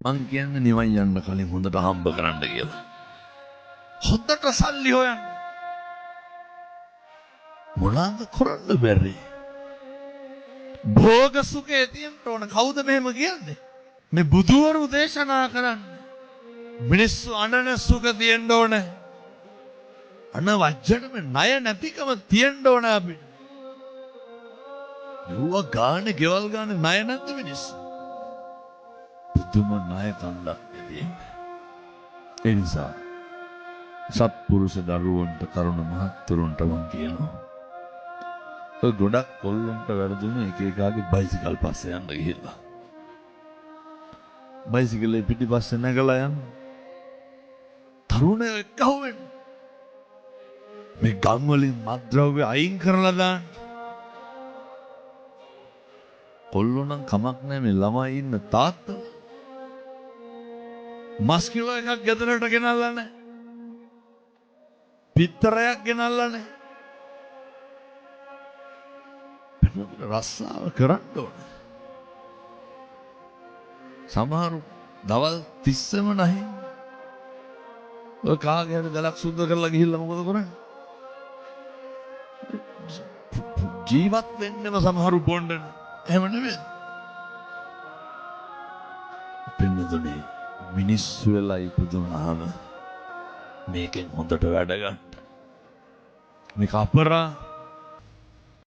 මං කියන්නේ නිවන් යන්න කලින් හොඳට හම්බ කරන්න කියලා. හොඳට සල්ලි හොයන්න. මොනවාද කරන්න බැරි? භෝග සුඛේ තියෙන්න ඕන. කවුද මෙහෙම කියන්නේ? මේ බුදුවරු දේශනා කරන්නේ. මිනිස්සු අනන සුඛ තියෙන්න ඕන. අන වජ්ජනම ණය නැතිකම තියෙන්න ඕන අපිට. නුව ගානේ ගෙවල් ගානේ ණය නැද්ද මිනිස්සු? බුදුම ණය කන්දක් නෙදී. ඒ නිසා සත්පුරුෂ දරුවන්ට තරුණ මහත්තුරුන්ට මං කියනවා. ඔය ගොඩක් කොල්ලන්ට වැරදුන එක එකාගේ බයිසිකල් පස්සේ යන්න ගිහිල්ලා. බයිසිකලේ පිටිපස්සේ නැගලා යන්න. තරුණයෝ එක්කව වෙන්න. මේ ගම් වලින් මත්ද්‍රව්‍ය අයින් කරලා දාන්න. කොල්ලෝ නම් කමක් නැහැ මේ ළමයි ඉන්න තාත්තලා. මස් කිලෝ එකක් ගෙදරට ගෙනල්ලා නැහැ. පිටරයක් ගෙනල්ලා නැහැ. රස්සාව කරන්න ඕන. සමහරු දවල් 30ම නැහැ. ඔය කාගේ හරි ගලක් සුද්ධ කරලා ගිහිල්ලා මොකද කරන්නේ? ජීවත් වෙන්නම සමහරු බොණ්ඩන. එහෙම නෙමෙයි. පින්නතුනේ මිනිස්සු වෙලා ඉපදුනාම මේකෙන් හොඳට වැඩ ගන්න. මේක අපරා